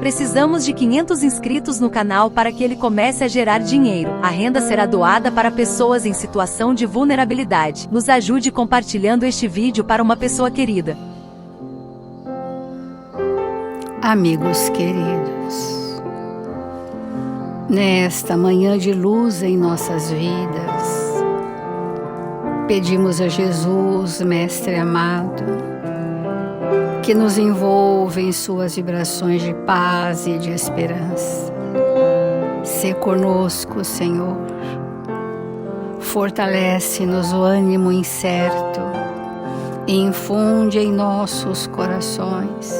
Precisamos de 500 inscritos no canal para que ele comece a gerar dinheiro. A renda será doada para pessoas em situação de vulnerabilidade. Nos ajude compartilhando este vídeo para uma pessoa querida. Amigos queridos, nesta manhã de luz em nossas vidas, pedimos a Jesus, Mestre amado, que nos envolva em suas vibrações de paz e de esperança. Sê conosco, Senhor. Fortalece-nos o ânimo incerto e infunde em nossos corações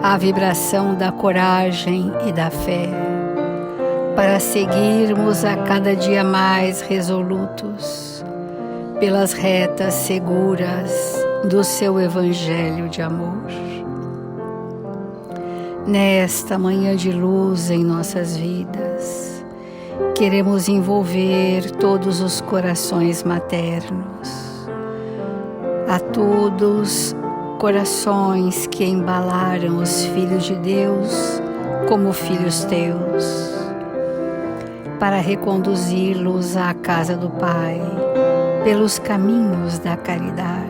a vibração da coragem e da fé, para seguirmos a cada dia mais resolutos pelas retas seguras do seu Evangelho de amor. Nesta manhã de luz em nossas vidas, queremos envolver todos os corações maternos, a todos corações que embalaram os filhos de Deus como filhos teus, para reconduzi-los à casa do Pai pelos caminhos da caridade.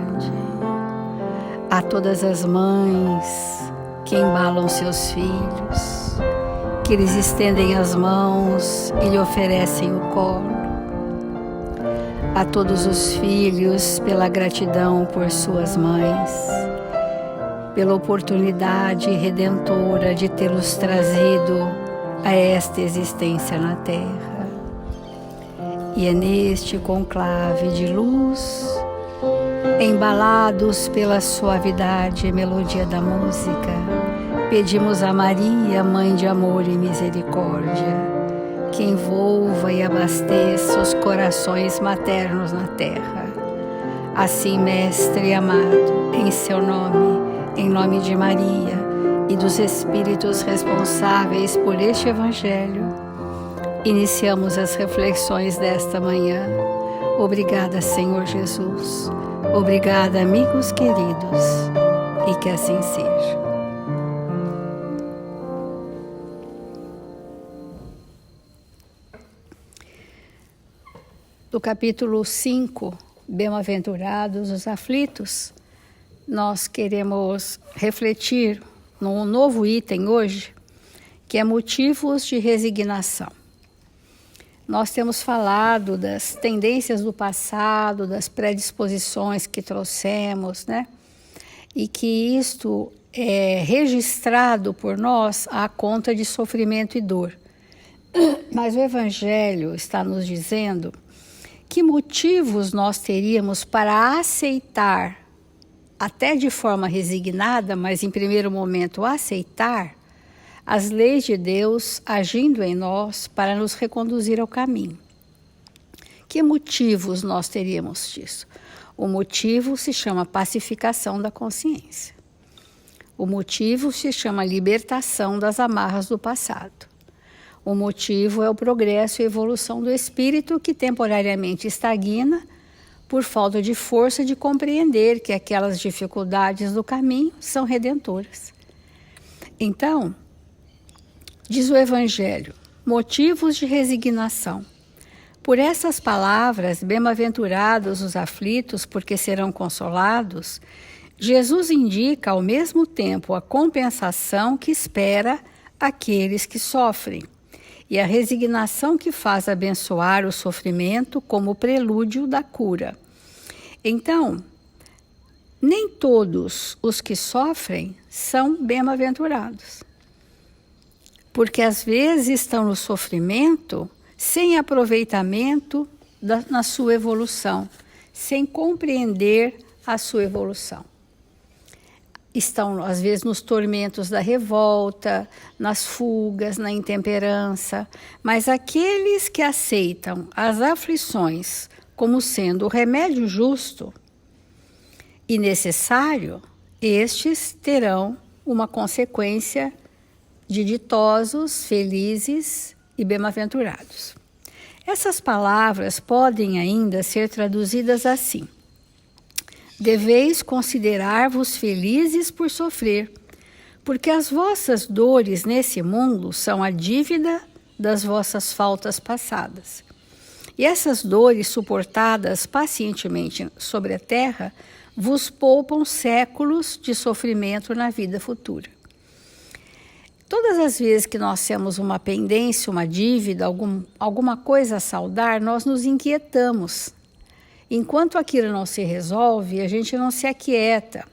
A todas as mães que embalam seus filhos, que lhes estendem as mãos e lhe oferecem o colo. A todos os filhos pela gratidão por suas mães, pela oportunidade redentora de tê-los trazido a esta existência na Terra. E é neste conclave de luz, embalados pela suavidade e melodia da música, pedimos a Maria, Mãe de amor e misericórdia, que envolva e abasteça os corações maternos na terra. Assim, Mestre amado, em seu nome, em nome de Maria e dos Espíritos responsáveis por este Evangelho, iniciamos as reflexões desta manhã. Obrigada, Senhor Jesus. Obrigada, amigos queridos, e que assim seja. Do capítulo 5, Bem-aventurados os aflitos, nós queremos refletir num novo item hoje, que é motivos de resignação. Nós temos falado das tendências do passado, das predisposições que trouxemos, né? E que isto é registrado por nós à conta de sofrimento e dor. Mas o Evangelho está nos dizendo que motivos nós teríamos para aceitar, até de forma resignada, mas em primeiro momento aceitar, as leis de Deus agindo em nós para nos reconduzir ao caminho. Que motivos nós teríamos disso? O motivo se chama pacificação da consciência. O motivo se chama libertação das amarras do passado. O motivo é o progresso e evolução do espírito que temporariamente estagna por falta de força de compreender que aquelas dificuldades do caminho são redentoras. Então, diz o Evangelho, motivos de resignação. Por essas palavras, bem-aventurados os aflitos, porque serão consolados, Jesus indica ao mesmo tempo a compensação que espera aqueles que sofrem e a resignação que faz abençoar o sofrimento como prelúdio da cura. Então, nem todos os que sofrem são bem-aventurados, porque às vezes estão no sofrimento sem aproveitamento na sua evolução, sem compreender a sua evolução. Estão, às vezes, nos tormentos da revolta, nas fugas, na intemperança, mas aqueles que aceitam as aflições como sendo o remédio justo e necessário, estes terão uma consequência de ditosos, felizes e bem-aventurados. Essas palavras podem ainda ser traduzidas assim: deveis considerar-vos felizes por sofrer, Porque as vossas dores nesse mundo são a dívida das vossas faltas passadas. E essas dores suportadas pacientemente sobre a terra vos poupam séculos de sofrimento na vida futura. Todas as vezes que nós temos uma pendência, uma dívida, alguma coisa a saldar, nós nos inquietamos. Enquanto aquilo não se resolve, a gente não se aquieta.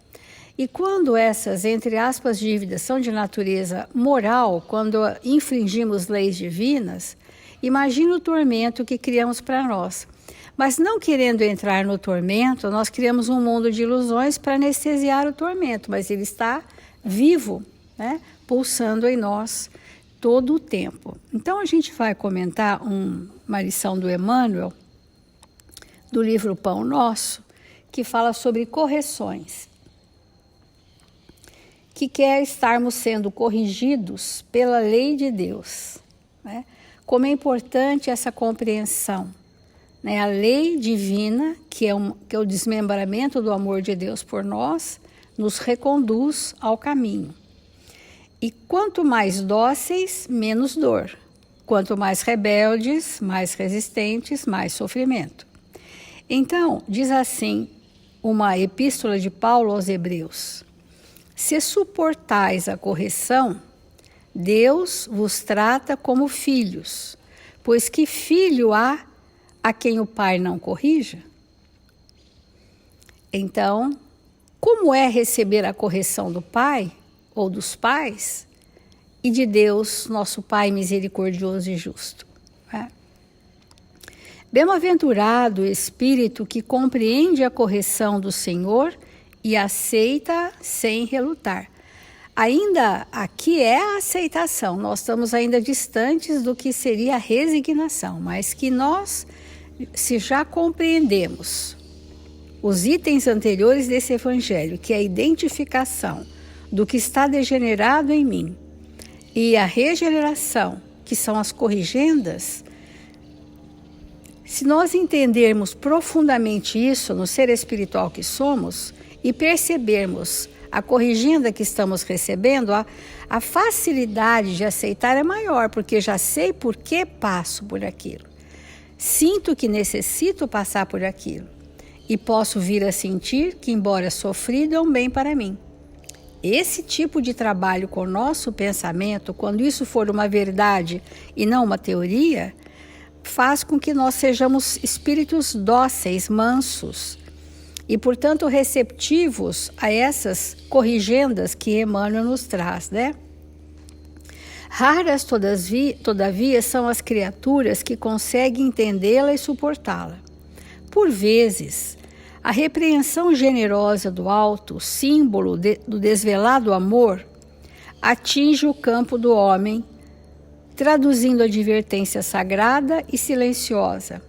E quando essas, entre aspas, dívidas são de natureza moral, quando infringimos leis divinas, imagina o tormento que criamos para nós. Mas não querendo entrar no tormento, nós criamos um mundo de ilusões para anestesiar o tormento, mas ele está vivo, né? Pulsando em nós todo o tempo. Então a gente vai comentar uma lição do Emmanuel, do livro Pão Nosso, que fala sobre correções, que quer estarmos sendo corrigidos pela lei de Deus, né? Como é importante essa compreensão, né? A lei divina, que é o desmembramento do amor de Deus por nós, nos reconduz ao caminho. E quanto mais dóceis, menos dor. Quanto mais rebeldes, mais resistentes, mais sofrimento. Então, diz assim uma epístola de Paulo aos Hebreus: se suportais a correção, Deus vos trata como filhos, pois que filho há a quem o pai não corrija? Então, como é receber a correção do pai ou dos pais e de Deus, nosso Pai misericordioso e justo? Bem-aventurado o espírito que compreende a correção do Senhor e aceita sem relutar. Ainda aqui é a aceitação, nós estamos ainda distantes do que seria a resignação, mas que nós, se já compreendemos os itens anteriores desse evangelho, que é a identificação do que está degenerado em mim e a regeneração, que são as corrigendas, se nós entendermos profundamente isso no ser espiritual que somos e percebermos a corrigenda que estamos recebendo, a facilidade de aceitar é maior, porque já sei por que passo por aquilo. Sinto que necessito passar por aquilo e posso vir a sentir que, embora sofrido, é um bem para mim. Esse tipo de trabalho com o nosso pensamento, quando isso for uma verdade e não uma teoria, faz com que nós sejamos espíritos dóceis, mansos e, portanto, receptivos a essas corrigendas que Emmanuel nos traz, né? Raras, todavia, são as criaturas que conseguem entendê-la e suportá-la. Por vezes, a repreensão generosa do alto, símbolo do desvelado amor, atinge o campo do homem, traduzindo advertência sagrada e silenciosa.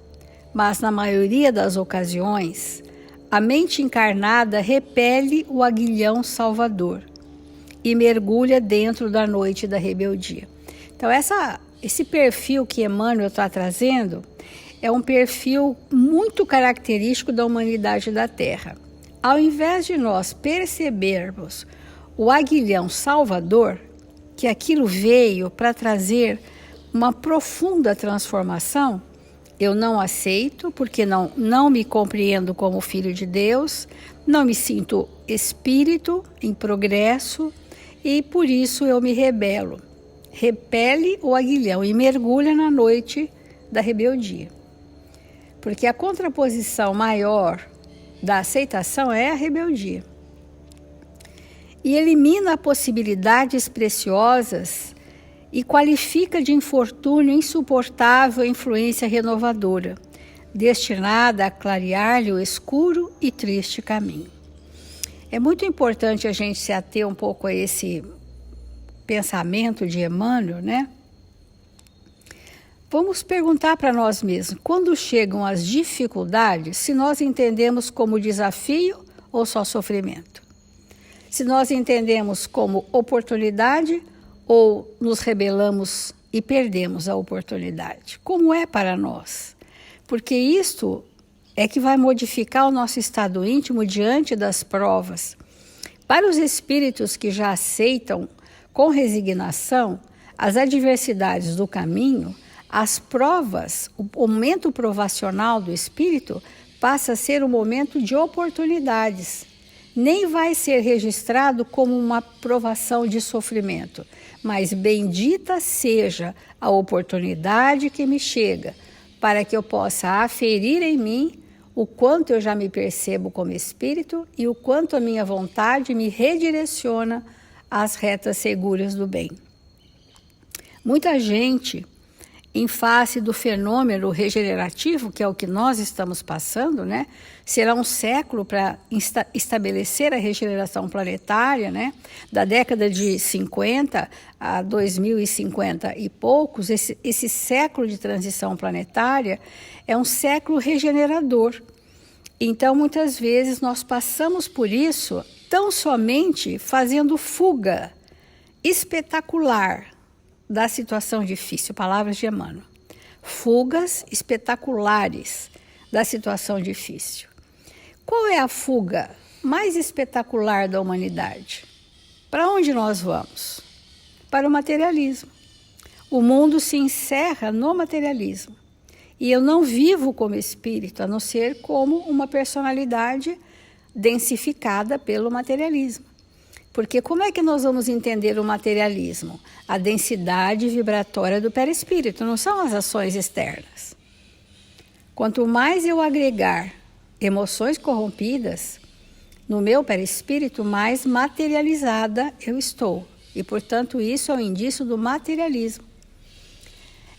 Mas, na maioria das ocasiões, a mente encarnada repele o aguilhão salvador e mergulha dentro da noite da rebeldia. Então, esse perfil que Emmanuel está trazendo é um perfil muito característico da humanidade da Terra. Ao invés de nós percebermos o aguilhão salvador, que aquilo veio para trazer uma profunda transformação, eu não aceito, porque não me compreendo como filho de Deus, não me sinto espírito em progresso e por isso eu me rebelo. Repele o aguilhão e mergulha na noite da rebeldia. Porque a contraposição maior da aceitação é a rebeldia. E elimina possibilidades preciosas e qualifica de infortúnio insuportável a influência renovadora, destinada a clarear-lhe o escuro e triste caminho. É muito importante a gente se ater um pouco a esse pensamento de Emmanuel, né? Vamos perguntar para nós mesmos, quando chegam as dificuldades, se nós entendemos como desafio ou só sofrimento? Se nós entendemos como oportunidade ou nos rebelamos e perdemos a oportunidade? Como é para nós? Porque isto é que vai modificar o nosso estado íntimo diante das provas, Para os espíritos que já aceitam com resignação as adversidades do caminho, as provas, o momento provacional do espírito passa a ser um momento de oportunidades. Nem vai ser registrado como uma provação de sofrimento, mas bendita seja a oportunidade que me chega para que eu possa aferir em mim o quanto eu já me percebo como espírito e o quanto a minha vontade me redireciona às retas seguras do bem. Muita gente, em face do fenômeno regenerativo, que é o que nós estamos passando, né? Será um século para estabelecer a regeneração planetária, né? Da década de 50 a 2050 e poucos, esse século de transição planetária é um século regenerador. Então, muitas vezes, nós passamos por isso tão somente fazendo fuga espetacular da situação difícil, palavras de Emmanuel. Fugas espetaculares da situação difícil. Qual é a fuga mais espetacular da humanidade? Para onde nós vamos? Para o materialismo. O mundo se encerra no materialismo. E eu não vivo como espírito, a não ser como uma personalidade densificada pelo materialismo. Porque como é que nós vamos entender o materialismo? A densidade vibratória do perispírito, não são as ações externas. Quanto mais eu agregar emoções corrompidas no meu perispírito, mais materializada eu estou. E, portanto, isso é um indício do materialismo.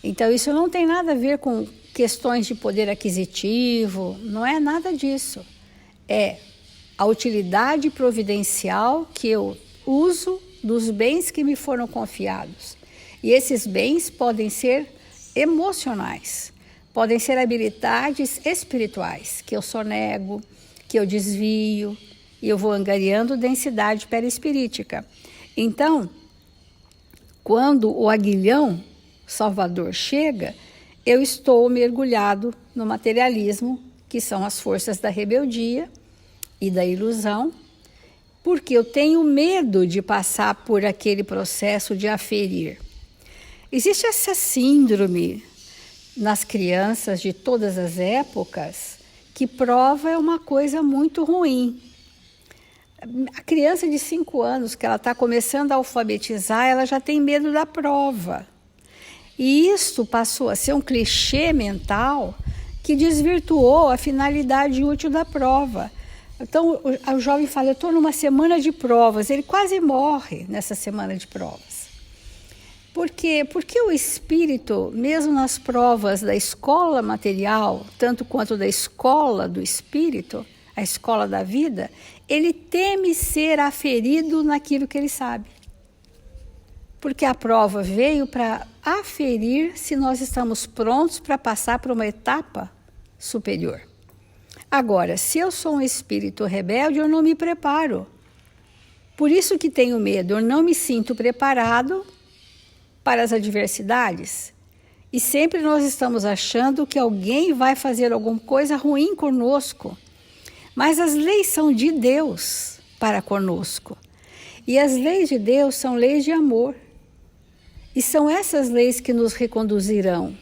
Então, isso não tem nada a ver com questões de poder aquisitivo, não é nada disso. É a utilidade providencial que eu uso dos bens que me foram confiados. E esses bens podem ser emocionais, podem ser habilidades espirituais, que eu sonego, que eu desvio, e eu vou angariando densidade perispirítica. Então, quando o aguilhão salvador chega, eu estou mergulhado no materialismo, que são as forças da rebeldia e da ilusão, porque eu tenho medo de passar por aquele processo de aferir. Existe essa síndrome nas crianças de todas as épocas, que prova é uma coisa muito ruim. A criança de 5 anos, que ela está começando a alfabetizar, ela já tem medo da prova. E isso passou a ser um clichê mental que desvirtuou a finalidade útil da prova. Então, o jovem fala, eu estou numa semana de provas, ele quase morre nessa semana de provas. Por quê? Porque o espírito, mesmo nas provas da escola material, tanto quanto da escola do espírito, a escola da vida, ele teme ser aferido naquilo que ele sabe. Porque a prova veio para aferir se nós estamos prontos para passar para uma etapa superior. Agora, se eu sou um espírito rebelde, eu não me preparo. Por isso que tenho medo, eu não me sinto preparado para as adversidades. E sempre nós estamos achando que alguém vai fazer alguma coisa ruim conosco. Mas as leis são de Deus para conosco. E as leis de Deus são leis de amor. E são essas leis que nos reconduzirão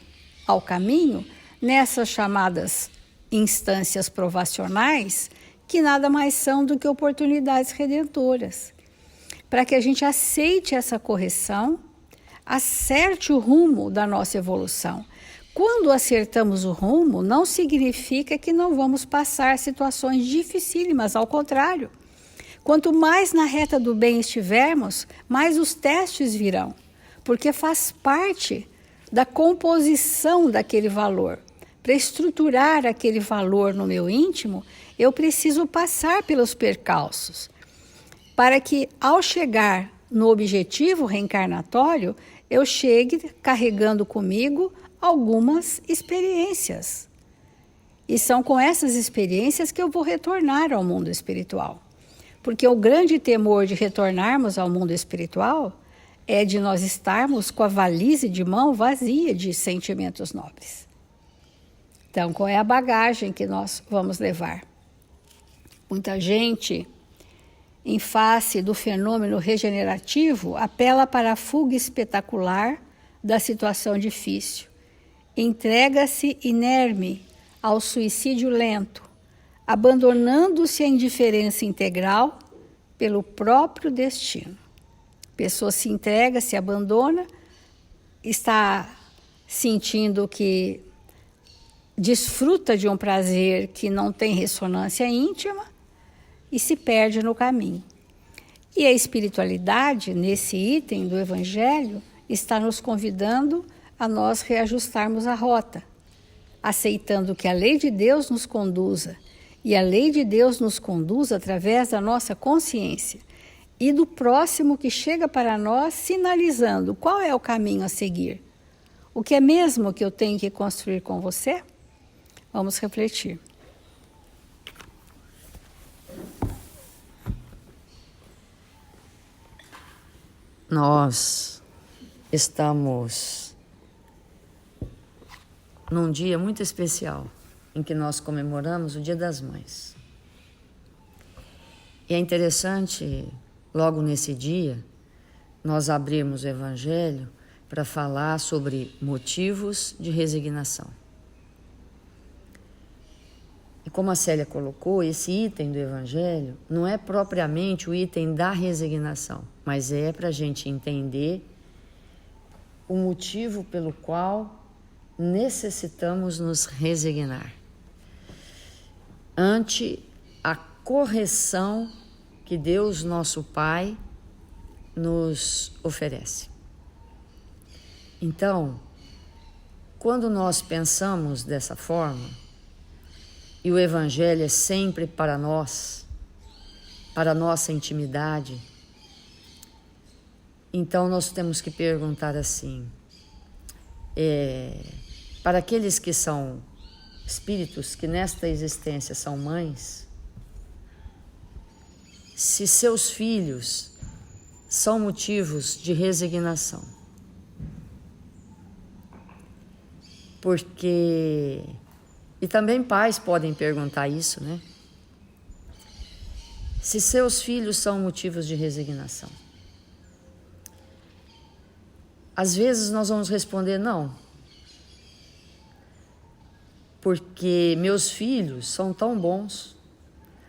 ao caminho nessas chamadas instâncias provacionais, que nada mais são do que oportunidades redentoras. Para que a gente aceite essa correção, acerte o rumo da nossa evolução. Quando acertamos o rumo, não significa que não vamos passar situações dificílimas, ao contrário. Quanto mais na reta do bem estivermos, mais os testes virão, porque faz parte da composição daquele valor. Para estruturar aquele valor no meu íntimo, eu preciso passar pelos percalços, para que, ao chegar no objetivo reencarnatório, eu chegue carregando comigo algumas experiências. E são com essas experiências que eu vou retornar ao mundo espiritual. Porque o grande temor de retornarmos ao mundo espiritual é de nós estarmos com a valise de mão vazia de sentimentos nobres. Então, qual é a bagagem que nós vamos levar? Muita gente em face do fenômeno regenerativo, apela para a fuga espetacular da situação difícil. Entrega-se inerme ao suicídio lento, abandonando-se à indiferença integral pelo próprio destino. A pessoa se entrega, se abandona, está sentindo que desfruta de um prazer que não tem ressonância íntima e se perde no caminho. E a espiritualidade, nesse item do Evangelho, está nos convidando a nós reajustarmos a rota, aceitando que a lei de Deus nos conduza, e a lei de Deus nos conduz através da nossa consciência e do próximo que chega para nós, sinalizando qual é o caminho a seguir. O que é mesmo que eu tenho que construir com você? Vamos refletir. Nós estamos num dia muito especial, em que nós comemoramos o Dia das Mães. E é interessante, logo nesse dia, nós abrirmos o Evangelho para falar sobre motivos de resignação. E como a Célia colocou, esse item do Evangelho não é propriamente o item da resignação, mas é para a gente entender o motivo pelo qual necessitamos nos resignar ante a correção que Deus, nosso Pai, nos oferece. Então, quando nós pensamos dessa forma, e o Evangelho é sempre para nós, para a nossa intimidade, então nós temos que perguntar assim, para aqueles que são espíritos, que nesta existência são mães, se seus filhos são motivos de resignação. Porque, e também pais podem perguntar isso, né? Se seus filhos são motivos de resignação. Às vezes nós vamos responder não. Porque meus filhos são tão bons,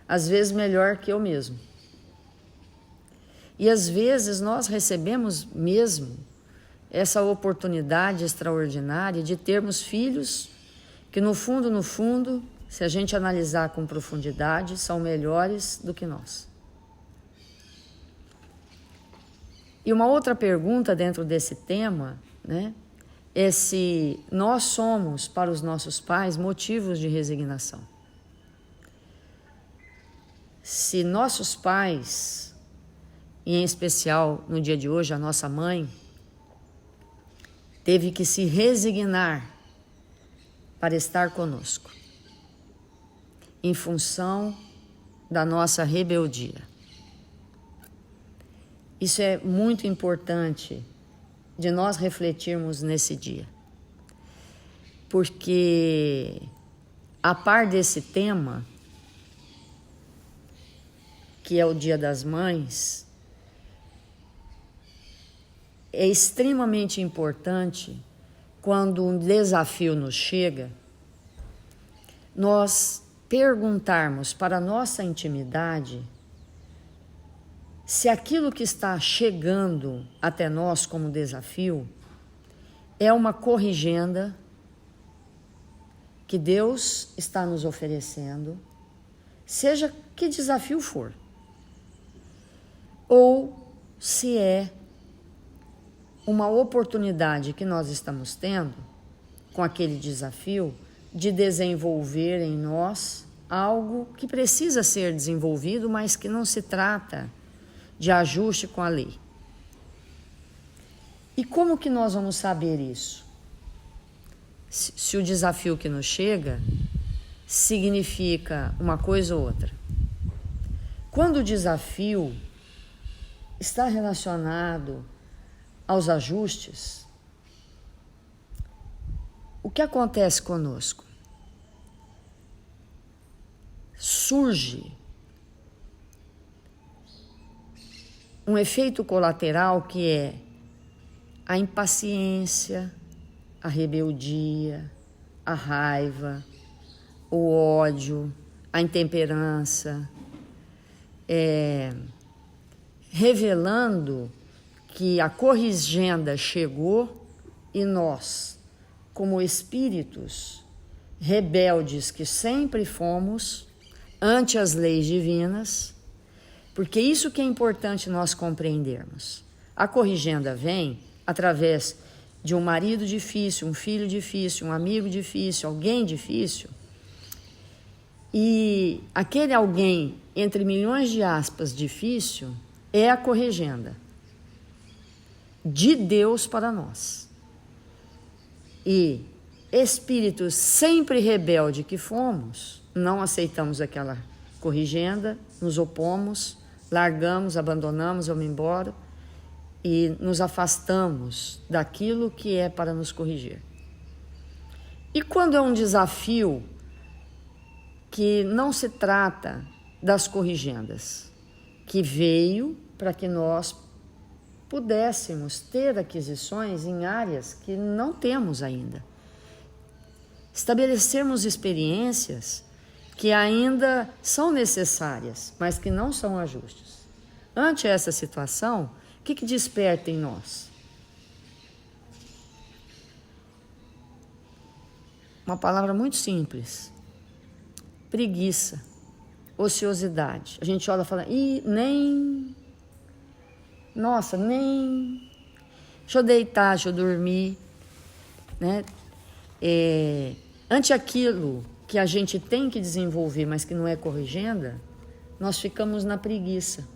às vezes melhor que eu mesmo. E às vezes nós recebemos mesmo essa oportunidade extraordinária de termos filhos que no fundo, se a gente analisar com profundidade, são melhores do que nós. E uma outra pergunta dentro desse tema, né, é se nós somos para os nossos pais motivos de resignação. Se nossos pais, e em especial no dia de hoje a nossa mãe, teve que se resignar para estar conosco, em função da nossa rebeldia. Isso é muito importante de nós refletirmos nesse dia, porque a par desse tema, que é o Dia das Mães, é extremamente importante, quando um desafio nos chega, nós perguntarmos para a nossa intimidade se aquilo que está chegando até nós como desafio é uma corrigenda que Deus está nos oferecendo, seja que desafio for, ou se é uma oportunidade que nós estamos tendo com aquele desafio de desenvolver em nós algo que precisa ser desenvolvido, mas que não se trata de ajuste com a lei. E como que nós vamos saber isso? Se o desafio que nos chega significa uma coisa ou outra. Quando o desafio está relacionado aos ajustes, o que acontece conosco? Surge um efeito colateral que é a impaciência, a rebeldia, a raiva, o ódio, a intemperança, revelando que a corrigenda chegou e nós, como espíritos rebeldes que sempre fomos, ante as leis divinas, porque isso que é importante nós compreendermos. A corrigenda vem através de um marido difícil, um filho difícil, um amigo difícil, alguém difícil, e aquele alguém, entre milhões de aspas, difícil, é a corrigenda de Deus para nós. E espíritos sempre rebelde que fomos, não aceitamos aquela corrigenda, nos opomos, largamos, abandonamos, vamos embora e nos afastamos daquilo que é para nos corrigir. E quando é um desafio que não se trata das corrigendas, que veio para que nós pudéssemos ter aquisições em áreas que não temos ainda. Estabelecermos experiências que ainda são necessárias, mas que não são ajustes. Ante essa situação, o que desperta em nós? Uma palavra muito simples: preguiça, ociosidade. A gente olha e fala, deixa eu deitar, deixa eu dormir, né? Ante aquilo que a gente tem que desenvolver, mas que não é corrigenda, nós ficamos na preguiça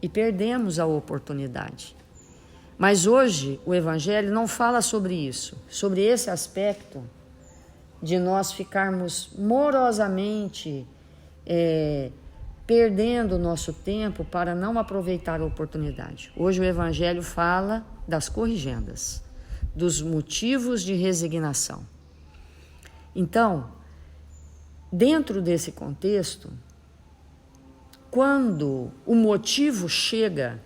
e perdemos a oportunidade. Mas hoje o Evangelho não fala sobre isso, sobre esse aspecto de nós ficarmos morosamente perdendo o nosso tempo para não aproveitar a oportunidade. Hoje o Evangelho fala das corrigendas, dos motivos de resignação. Então, dentro desse contexto, quando o motivo chega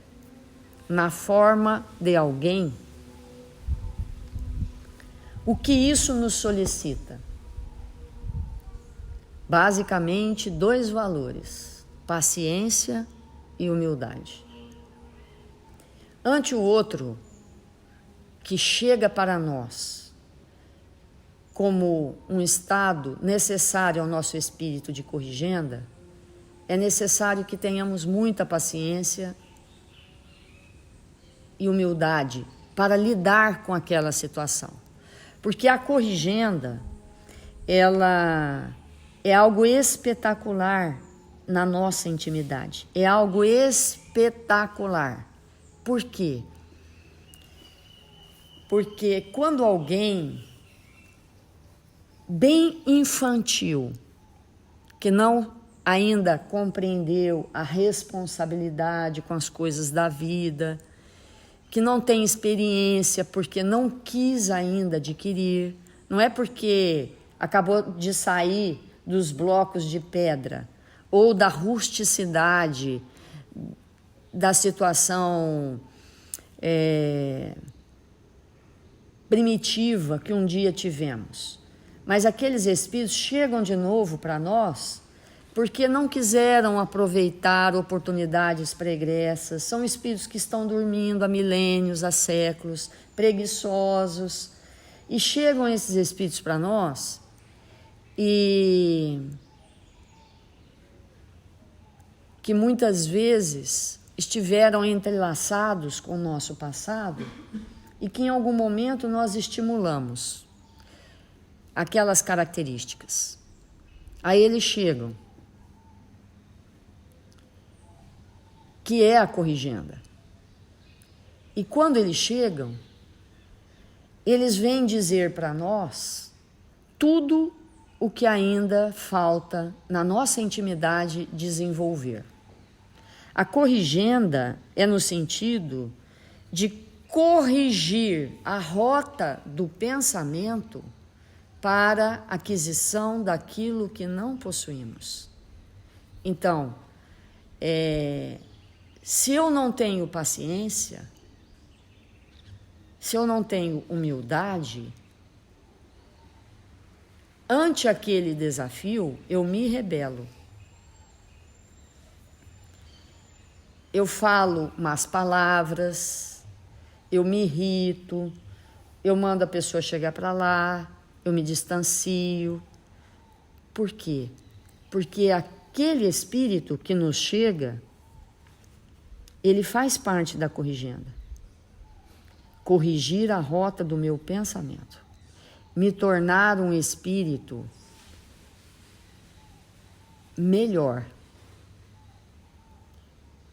na forma de alguém, o que isso nos solicita? Basicamente, 2 valores: paciência e humildade. Ante o outro que chega para nós como um estado necessário ao nosso espírito de corrigenda, é necessário que tenhamos muita paciência e humildade para lidar com aquela situação. Porque a corrigenda, ela é algo espetacular na nossa intimidade. É algo espetacular. Por quê? Porque quando alguém bem infantil, que não ainda compreendeu a responsabilidade com as coisas da vida, que não tem experiência porque não quis ainda adquirir, não é porque acabou de sair dos blocos de pedra ou da rusticidade da situação primitiva que um dia tivemos. Mas aqueles espíritos chegam de novo para nós porque não quiseram aproveitar oportunidades pregressas. São espíritos que estão dormindo há milênios, há séculos, preguiçosos. E chegam esses espíritos para nós e que muitas vezes estiveram entrelaçados com o nosso passado e que em algum momento nós estimulamos aquelas características. Aí eles chegam, que é a corrigenda. E quando eles chegam, eles vêm dizer para nós tudo o que ainda falta na nossa intimidade desenvolver. A corrigenda é no sentido de corrigir a rota do pensamento para aquisição daquilo que não possuímos. Então, Se eu não tenho paciência, se eu não tenho humildade, ante aquele desafio, eu me rebelo. Eu falo más palavras, eu me irrito, eu mando a pessoa chegar para lá, eu me distancio. Por quê? Porque aquele espírito que nos chega, ele faz parte da corrigenda. Corrigir a rota do meu pensamento. Me tornar um espírito melhor.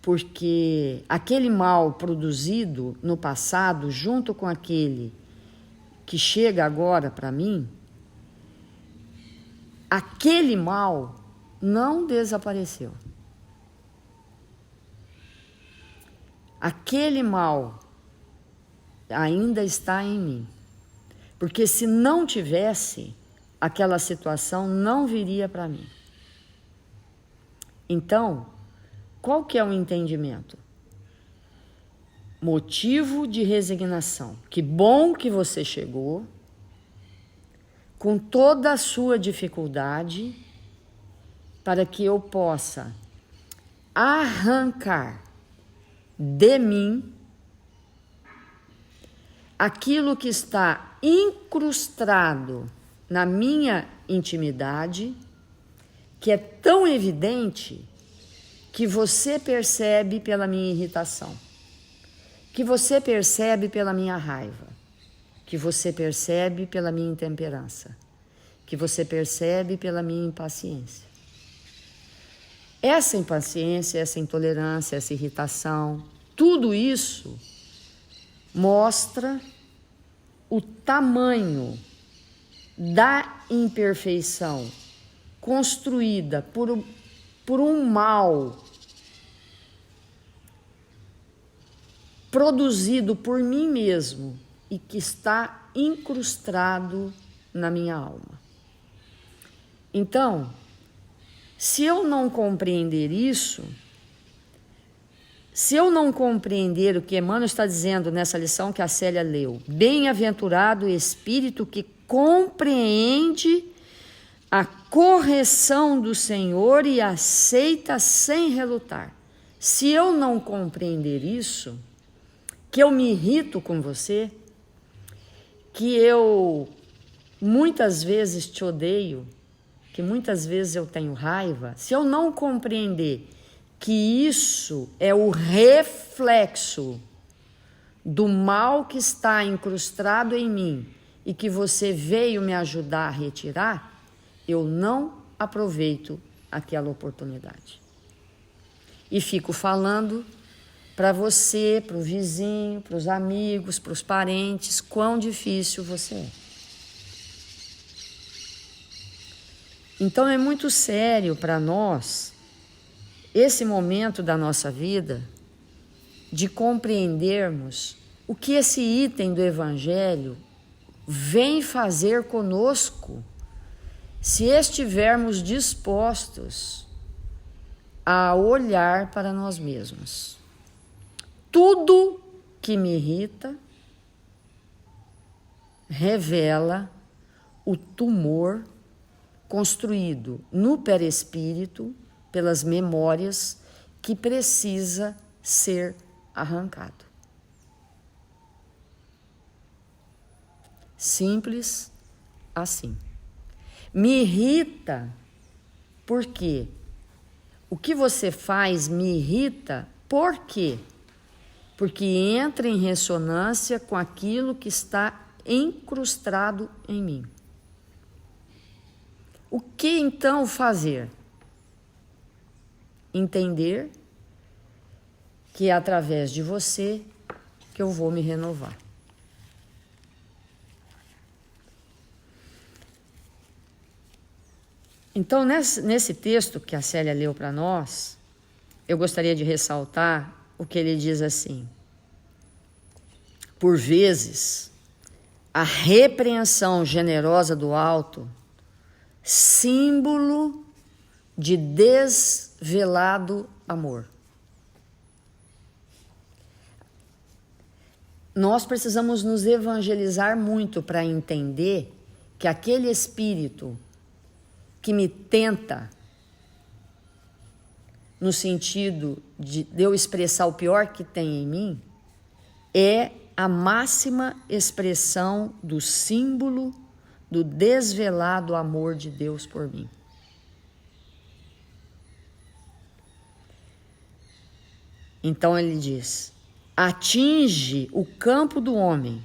Porque aquele mal produzido no passado, junto com aquele que chega agora para mim, aquele mal não desapareceu. Aquele mal ainda está em mim. Porque se não tivesse, aquela situação não viria para mim. Então, qual que é o entendimento? Motivo de resignação. Que bom que você chegou, com toda a sua dificuldade, para que eu possa arrancar de mim aquilo que está incrustado na minha intimidade, que é tão evidente que você percebe pela minha irritação, que você percebe pela minha raiva, que você percebe pela minha intemperança, que você percebe pela minha impaciência. Essa impaciência, essa intolerância, essa irritação, tudo isso mostra o tamanho da imperfeição construída por um mal produzido por mim mesmo e que está incrustado na minha alma. Então, se eu não compreender isso, se eu não compreender o que Emmanuel está dizendo nessa lição que a Célia leu, bem-aventurado o espírito que compreende a correção do Senhor e aceita sem relutar. Se eu não compreender isso, que eu me irrito com você, que eu muitas vezes te odeio, que muitas vezes eu tenho raiva, se eu não compreender que isso é o reflexo do mal que está incrustado em mim e que você veio me ajudar a retirar, eu não aproveito aquela oportunidade. E fico falando para você, para o vizinho, para os amigos, para os parentes, quão difícil você é. Então é muito sério para nós esse momento da nossa vida de compreendermos o que esse item do Evangelho vem fazer conosco se estivermos dispostos a olhar para nós mesmos. Tudo que me irrita revela o tumor construído no perispírito pelas memórias que precisa ser arrancado. Simples assim. Me irrita porque o que você faz me irrita por quê? Porque entra em ressonância com aquilo que está incrustado em mim. O que então fazer? Entender que é através de você que eu vou me renovar. Então, nesse texto que a Célia leu para nós, eu gostaria de ressaltar o que ele diz assim: por vezes, a repreensão generosa do alto, símbolo de desvelado amor. nós precisamos nos evangelizar muito para entender que aquele espírito que me tenta, no sentido de eu expressar o pior que tem em mim, é a máxima expressão do símbolo do desvelado amor de Deus por mim. Então ele diz: atinge o campo do homem,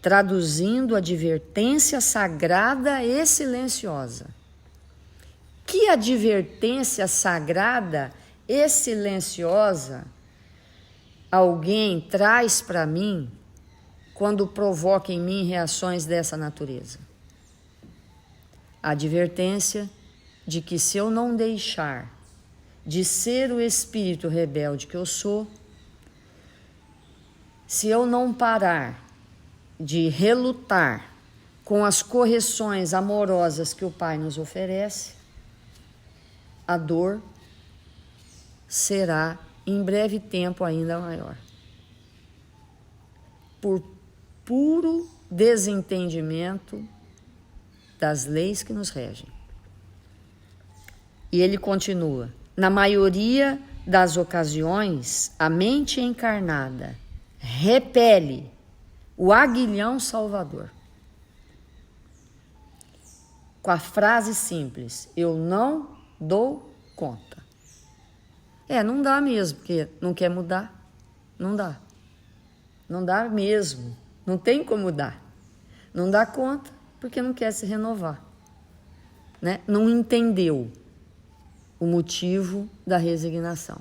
traduzindo advertência sagrada e silenciosa. Que advertência sagrada e silenciosa alguém traz para mim quando provoca em mim reações dessa natureza? A advertência de que se eu não deixar de ser o espírito rebelde que eu sou, se eu não parar de relutar com as correções amorosas que o Pai nos oferece, a dor será em breve tempo ainda maior. Por puro desentendimento das leis que nos regem. E ele continua: na maioria das ocasiões, a mente encarnada repele o aguilhão salvador. Com a frase simples: eu não dou conta. Não dá mesmo, porque não quer mudar. Não dá. Não dá mesmo. Não tem como mudar. Não dá conta, porque não quer se renovar. Né? Não entendeu o motivo da resignação.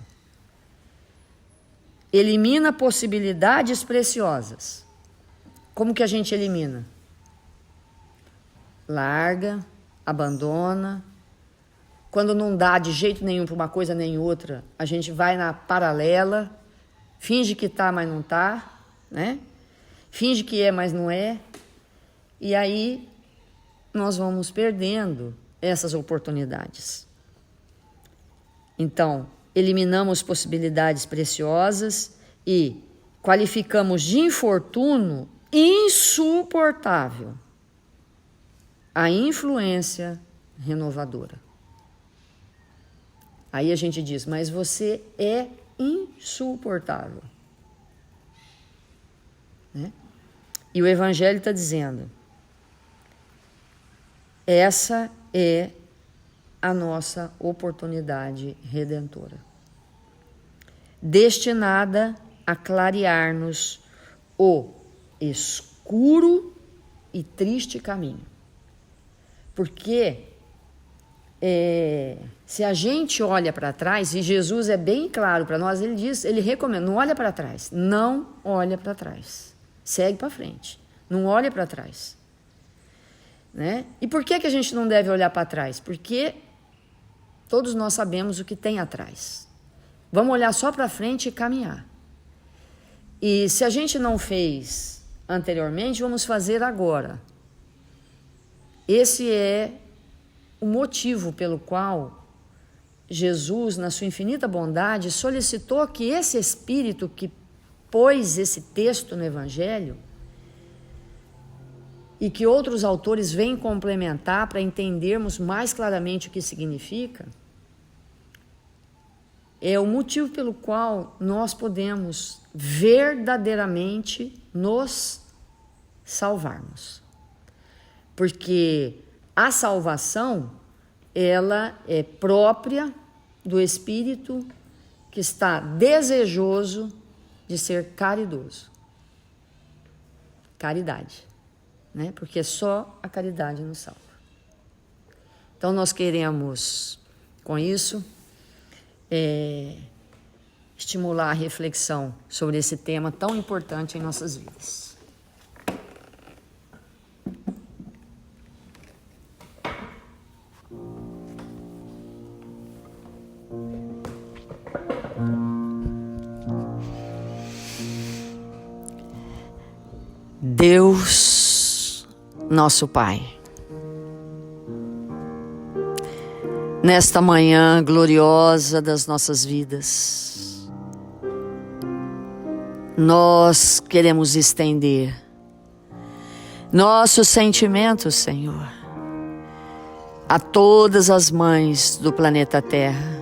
Elimina possibilidades preciosas. Como que a gente elimina? Larga, abandona. Quando não dá de jeito nenhum para uma coisa nem outra, a gente vai na paralela, finge que tá, mas não tá, né? Finge que é, mas não é. E aí nós vamos perdendo essas oportunidades. Então, eliminamos possibilidades preciosas e qualificamos de infortúnio insuportável a influência renovadora. Aí a gente diz: mas você é insuportável. Né? E o Evangelho está dizendo: essa é a nossa oportunidade redentora, destinada a clarear-nos o escuro e triste caminho. Porque se a gente olha para trás, e Jesus é bem claro para nós, ele recomenda: não olha para trás, não olha para trás, segue para frente, não olha para trás. Né? E por que a gente não deve olhar para trás? Porque todos nós sabemos o que tem atrás. Vamos olhar só para frente e caminhar. E se a gente não fez anteriormente, vamos fazer agora. Esse é o motivo pelo qual Jesus, na sua infinita bondade, solicitou que esse Espírito que pôs esse texto no Evangelho e que outros autores vêm complementar para entendermos mais claramente o que significa, é o motivo pelo qual nós podemos verdadeiramente nos salvarmos. Porque a salvação, ela é própria do Espírito que está desejoso de ser caridoso. Caridade, né? Porque só a caridade nos salva. Então nós queremos, com isso, estimular a reflexão sobre esse tema tão importante em nossas vidas. Deus, nosso Pai, nesta manhã gloriosa das nossas vidas, nós queremos estender nossos sentimentos, Senhor, a todas as mães do planeta Terra,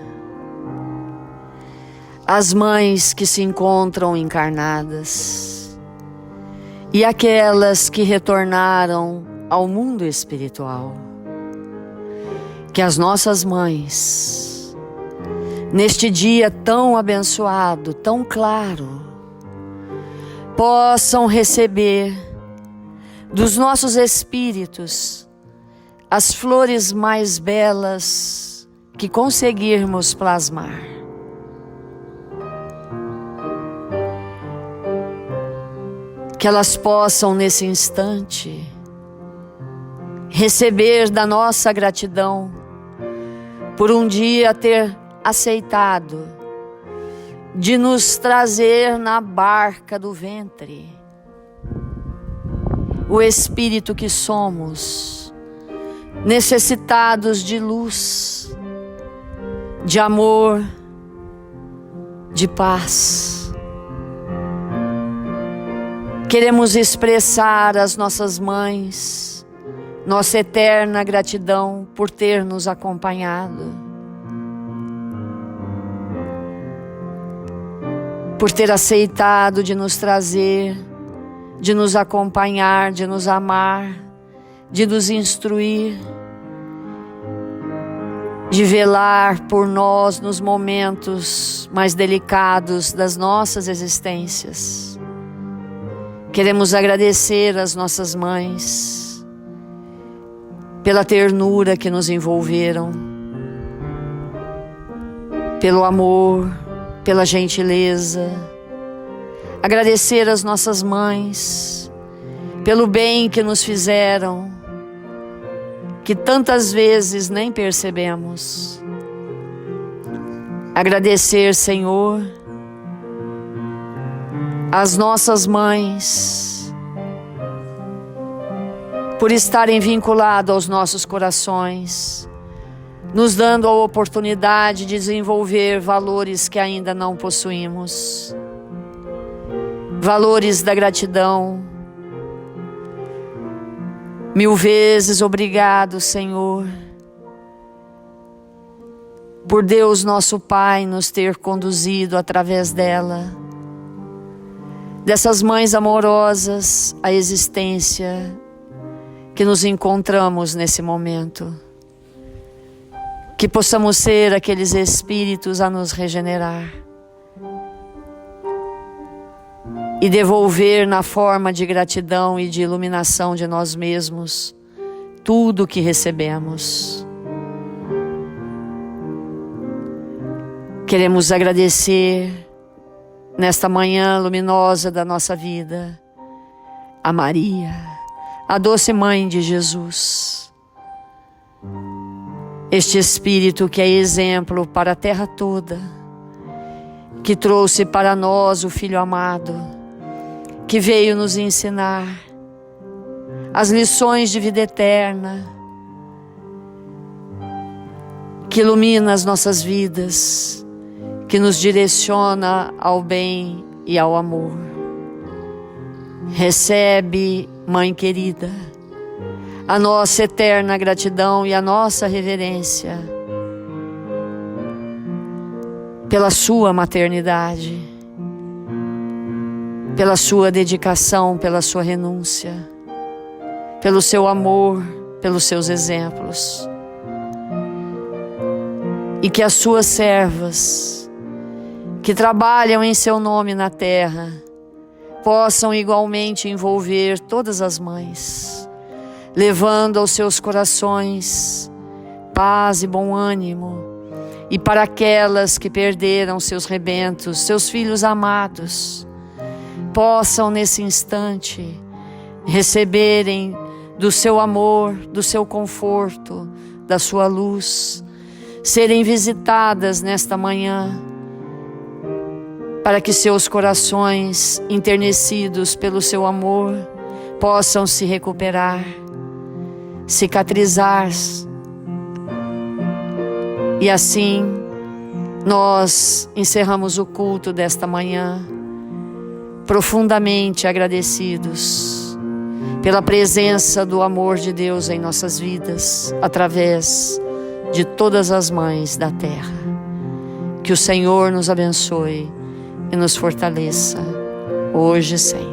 as mães que se encontram encarnadas e aquelas que retornaram ao mundo espiritual. Que as nossas mães, neste dia tão abençoado, tão claro, possam receber dos nossos espíritos as flores mais belas que conseguirmos plasmar. Que elas possam nesse instante receber da nossa gratidão por um dia ter aceitado de nos trazer na barca do ventre o espírito que somos, necessitados de luz, de amor, de paz. Queremos expressar às nossas mães nossa eterna gratidão por ter nos acompanhado, por ter aceitado de nos trazer, de nos acompanhar, de nos amar, de nos instruir, de velar por nós nos momentos mais delicados das nossas existências. Queremos agradecer às nossas mães pela ternura que nos envolveram, pelo amor, pela gentileza. Agradecer às nossas mães pelo bem que nos fizeram, que tantas vezes nem percebemos. Agradecer, Senhor, às nossas mães por estarem vinculadas aos nossos corações, nos dando a oportunidade de desenvolver valores que ainda não possuímos, valores da gratidão. Mil vezes obrigado, Senhor, por Deus nosso Pai nos ter conduzido através dessas mães amorosas, à existência que nos encontramos nesse momento. Que possamos ser aqueles espíritos a nos regenerar e devolver na forma de gratidão e de iluminação de nós mesmos tudo o que recebemos. Queremos agradecer nesta manhã luminosa da nossa vida a Maria, a doce mãe de Jesus, este Espírito que é exemplo para a terra toda, que trouxe para nós o Filho amado, que veio nos ensinar as lições de vida eterna, que ilumina as nossas vidas, que nos direciona ao bem e ao amor. Recebe, Mãe querida, a nossa eterna gratidão e a nossa reverência pela sua maternidade, pela sua dedicação, pela sua renúncia, pelo seu amor, pelos seus exemplos. E que as suas servas, que trabalham em seu nome na terra, possam igualmente envolver todas as mães, levando aos seus corações paz e bom ânimo, e para aquelas que perderam seus rebentos, seus filhos amados, possam nesse instante receberem do seu amor, do seu conforto, da sua luz, serem visitadas nesta manhã, para que seus corações enternecidos pelo seu amor possam se recuperar, cicatrizar. E assim nós encerramos o culto desta manhã, profundamente agradecidos pela presença do amor de Deus em nossas vidas, através de todas as mães da terra. Que o Senhor nos abençoe e nos fortaleça, hoje e sempre.